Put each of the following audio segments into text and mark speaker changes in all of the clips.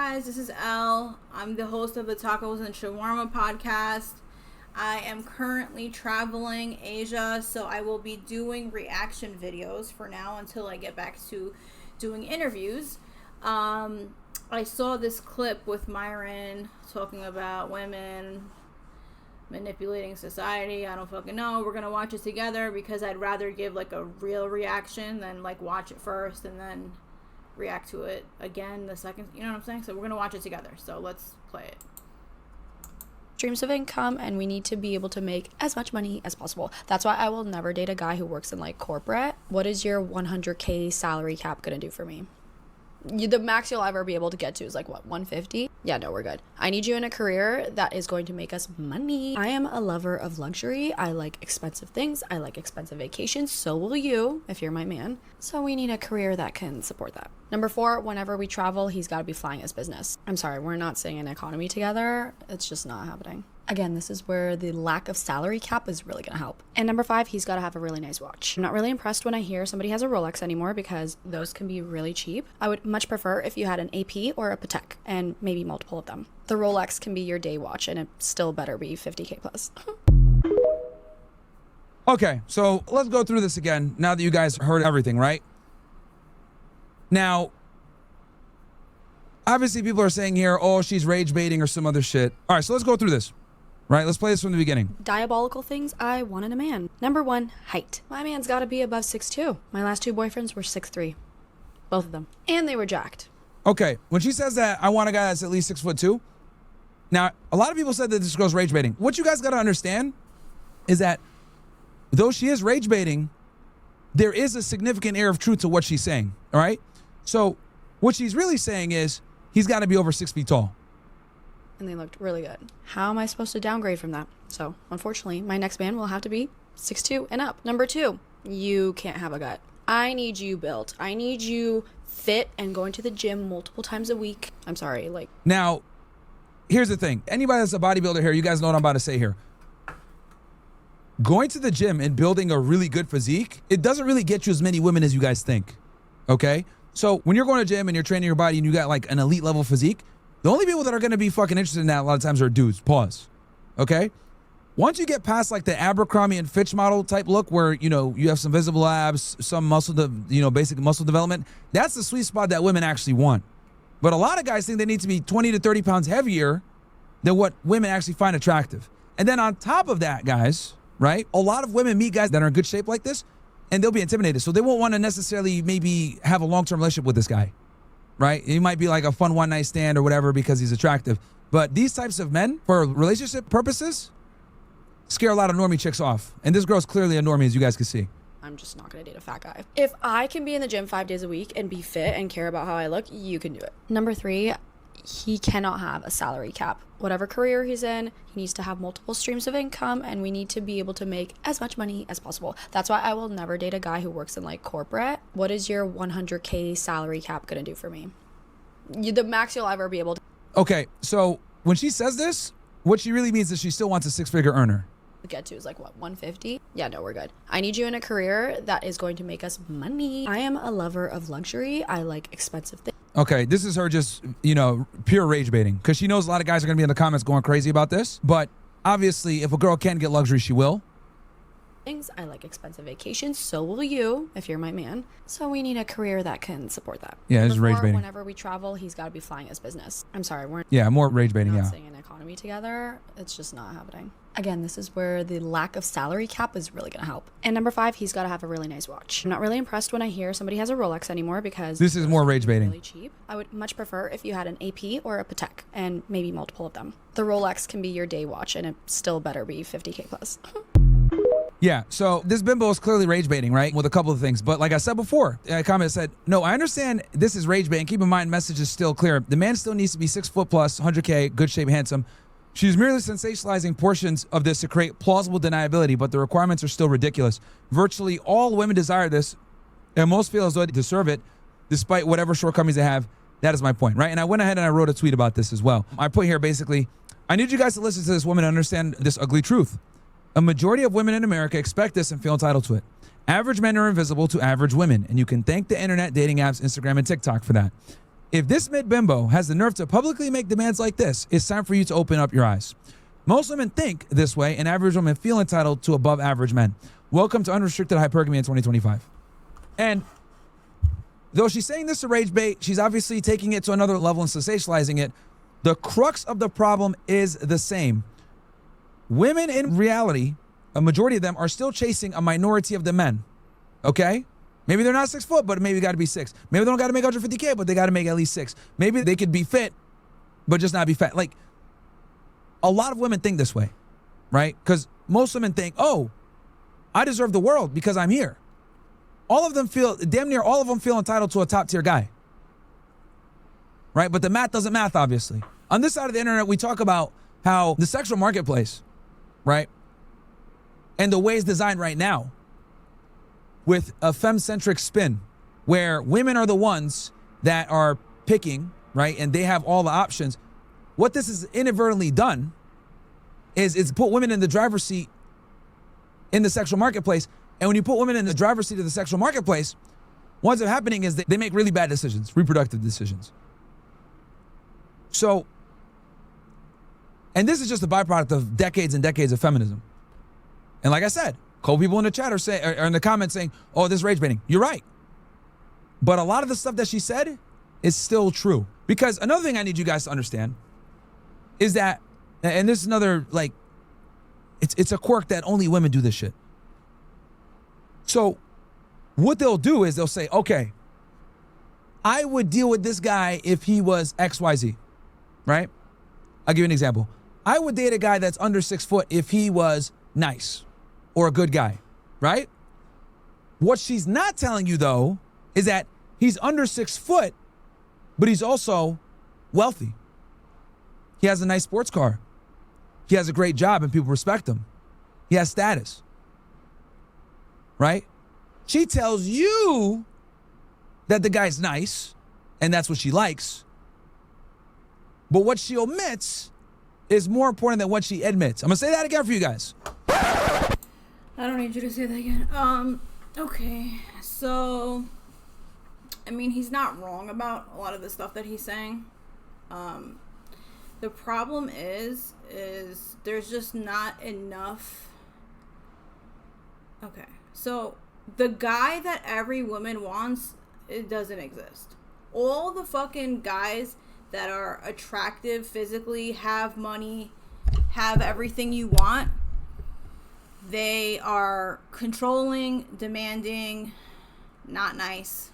Speaker 1: guys, this is Elle. I'm the host of the Tacos and Shawarma podcast. I am currently traveling Asia, so I will be doing reaction videos for now until I get back to doing interviews. I saw this clip with Myron talking about women manipulating society. I don't fucking know. We're gonna watch it together because I'd rather give like a real reaction than like watch it first and then react to it again the second, you know what I'm saying? So we're gonna watch it together. So let's play it.
Speaker 2: Streams of income, and we need to be able to make as much money as possible. That's why I will never date a guy who works in like corporate. What is your 100K salary cap gonna do for me? The max you'll ever be able to get to is like what, 150? Yeah, no, we're good. I need you in a career that is going to make us money. I am a lover of luxury. I like expensive things. I like expensive vacations. So will you, if you're my man. So we need a career that can support that. Number 4, whenever we travel, he's got to be flying his business. I'm sorry, we're not staying in economy together. It's just not happening. Again, this is where the lack of salary cap is really gonna help. And number 5, he's gotta have a really nice watch. I'm not really impressed when I hear somebody has a Rolex anymore because those can be really cheap. I would much prefer if you had an AP or a Patek and maybe multiple of them. The Rolex can be your day watch and it still better be 50K plus.
Speaker 3: Okay, so let's go through this again now that you guys heard everything, right? Now, obviously people are saying here, oh, she's rage baiting or some other shit. All right, so let's go through this. Right, let's play this from the beginning.
Speaker 2: Diabolical things I want in a man. Number 1, height. My man's gotta be above 6'2". My last 2 boyfriends were 6'3". Both of them. And they were jacked.
Speaker 3: Okay, when she says that, I want a guy that's at least 6'2". Now, a lot of people said that this girl's rage baiting. What you guys gotta understand is that though she is rage baiting, there is a significant air of truth to what she's saying, all right? So what she's really saying is he's gotta be over 6 feet tall.
Speaker 2: And they looked really good. How am I supposed to downgrade from that? So, unfortunately, my next man will have to be 6'2" and up. Number 2, you can't have a gut. I need you built. I need you fit and going to the gym multiple times a week. I'm sorry, like...
Speaker 3: Now, here's the thing. Anybody that's a bodybuilder here, you guys know what I'm about to say here. Going to the gym and building a really good physique, it doesn't really get you as many women as you guys think, okay? So, when you're going to the gym and you're training your body and you got like an elite level physique, the only people that are going to be fucking interested in that a lot of times are dudes. Pause. Okay? Once you get past like the Abercrombie and Fitch model type look where, you know, you have some visible abs, some muscle, basic muscle development, that's the sweet spot that women actually want. But a lot of guys think they need to be 20 to 30 pounds heavier than what women actually find attractive. And then on top of that, guys, right, a lot of women meet guys that are in good shape like this and they'll be intimidated. So they won't want to necessarily maybe have a long-term relationship with this guy. Right? He might be like a fun one-night stand or whatever because he's attractive. But these types of men, for relationship purposes, scare a lot of normie chicks off. And this girl's clearly a normie, as you guys can see.
Speaker 2: I'm just not gonna date a fat guy. If I can be in the gym 5 days a week and be fit and care about how I look, you can do it. Number 3, he cannot have a salary cap. Whatever career he's in, he needs to have multiple streams of income and we need to be able to make as much money as possible. That's why I will never date a guy who works in like corporate. What is your 100K salary cap gonna do for me? The max you'll ever be able to
Speaker 3: Okay, so when she says this, what she really means is she still wants a 6-figure earner.
Speaker 2: get to is like what, 150? Yeah, no, we're good. I need you in a career that is going to make us money. I am a lover of luxury. I like expensive things.
Speaker 3: Okay, this is her just, you know, pure rage baiting because she knows a lot of guys are going to be in the comments going crazy about this. But obviously, if a girl can get luxury, she will.
Speaker 2: I like expensive vacations. So will you, if you're my man. So we need a career that can support that.
Speaker 3: Yeah, this is rage baiting.
Speaker 2: Whenever we travel, he's got to be flying his business. I'm sorry, we're
Speaker 3: more rage baiting.
Speaker 2: not
Speaker 3: Yeah,
Speaker 2: staying in economy together. It's just not happening. Again, this is where the lack of salary cap is really going to help. And number 5, he's got to have a really nice watch. I'm not really impressed when I hear somebody has a Rolex anymore because
Speaker 3: this is more rage baiting.
Speaker 2: Really cheap. I would much prefer if you had an AP or a Patek and maybe multiple of them. The Rolex can be your day watch and it still better be 50K plus.
Speaker 3: Yeah, so this bimbo is clearly rage baiting, right? With a couple of things. But like I said before, a comment said, no, I understand this is rage baiting. Keep in mind, message is still clear. The man still needs to be 6 foot plus, 100K, good shape, handsome. She's merely sensationalizing portions of this to create plausible deniability, but the requirements are still ridiculous. Virtually all women desire this, and most feel as though they deserve it, despite whatever shortcomings they have. That is my point, right? And I went ahead and I wrote a tweet about this as well. I put here basically, I need you guys to listen to this woman and understand this ugly truth. A majority of women in America expect this and feel entitled to it. Average men are invisible to average women, and you can thank the internet, dating apps, Instagram, and TikTok for that. If this mid-bimbo has the nerve to publicly make demands like this, it's time for you to open up your eyes. Most women think this way, and average women feel entitled to above average men. Welcome to Unrestricted Hypergamy in 2025. And though she's saying this to rage bait, she's obviously taking it to another level and sensationalizing it. The crux of the problem is the same. Women in reality, a majority of them are still chasing a minority of the men. Okay? Maybe they're not 6 foot, but maybe got to be 6. Maybe they don't got to make 150K, but they got to make at least 6. Maybe they could be fit, but just not be fat. Like, a lot of women think this way, right? Because most women think, oh, I deserve the world because I'm here. Damn near all of them feel entitled to a top tier guy. Right? But the math doesn't math, obviously. On this side of the internet, we talk about how the sexual marketplace, right? And the way it's designed right now with a femme-centric spin where women are the ones that are picking, right? And they have all the options. What this has inadvertently done is put women in the driver's seat in the sexual marketplace. And when you put women in the driver's seat of the sexual marketplace, what's happening is they make really bad decisions, reproductive decisions. So, and this is just a byproduct of decades and decades of feminism. And like I said, cold people in the chat are in the comments saying, oh, this is rage baiting. You're right. But a lot of the stuff that she said is still true. Because another thing I need you guys to understand is that, and this is another, like, it's a quirk that only women do this shit. So what they'll do is they'll say, okay, I would deal with this guy if he was XYZ, right? I'll give you an example. I would date a guy that's under 6 foot if he was nice or a good guy, right? What she's not telling you, though, is that he's under 6 foot, but he's also wealthy. He has a nice sports car. He has a great job and people respect him. He has status, right? She tells you that the guy's nice and that's what she likes. But what she omits is more important than what she admits. I'm gonna say that again for you guys.
Speaker 1: I don't need you to say that again. Okay. So, I mean, he's not wrong about a lot of the stuff that he's saying. The problem is there's just not enough. Okay. So, the guy that every woman wants, it doesn't exist. All the fucking guys that are attractive physically, have money, have everything you want, they are controlling, demanding, not nice.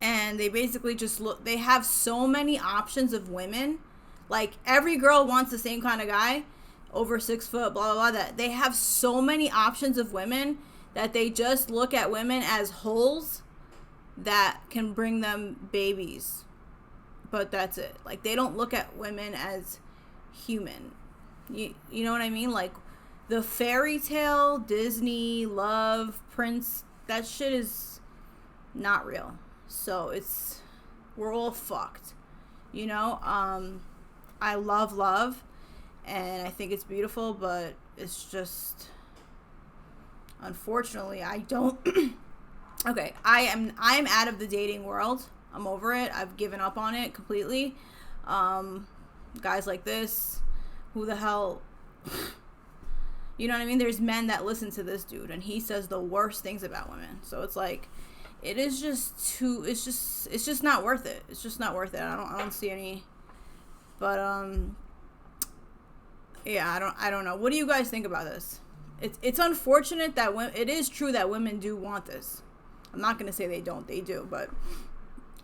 Speaker 1: And they basically just they have so many options of women. Like, every girl wants the same kind of guy, over 6 foot, blah, blah, blah. That they have so many options of women that they just look at women as holes that can bring them babies. But that's it. Like, they don't look at women as human. You know what I mean? Like, the fairy tale, Disney, love, Prince, that shit is not real. So we're all fucked. You know? I love, and I think it's beautiful, but it's just, unfortunately, I don't. Okay, I'm out of the dating world. I'm over it. I've given up on it completely. Guys like this, who the hell, you know what I mean? There's men that listen to this dude, and he says the worst things about women. So it's like, it's just not worth it. It's just not worth it. I don't see any, but yeah, I don't know. What do you guys think about this? It's unfortunate that it is true that women do want this. I'm not gonna say they don't, they do, but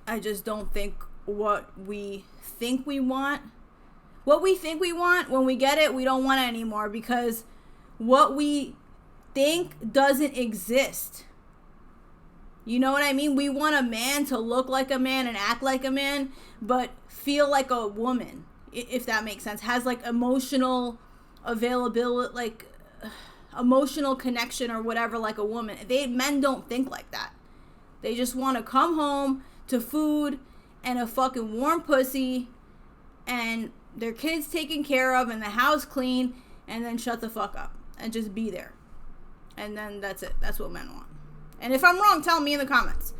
Speaker 1: I just don't think what we think we want, when we get it, we don't want it anymore, because what we think doesn't exist. You know what I mean? We want a man to look like a man and act like a man, but feel like a woman, if that makes sense. Has like emotional availability, like emotional connection or whatever, like a woman. Men don't think like that. They just want to come home to food and a fucking warm pussy and their kids taken care of and the house clean, and then shut the fuck up and just be there. And then that's it. That's what men want. And if I'm wrong, tell me in the comments.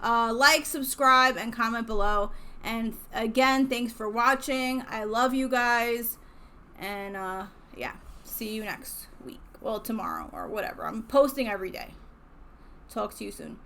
Speaker 1: Like, subscribe, and comment below. And again, thanks for watching. I love you guys. And yeah, see you next week. Well, tomorrow or whatever. I'm posting every day. Talk to you soon.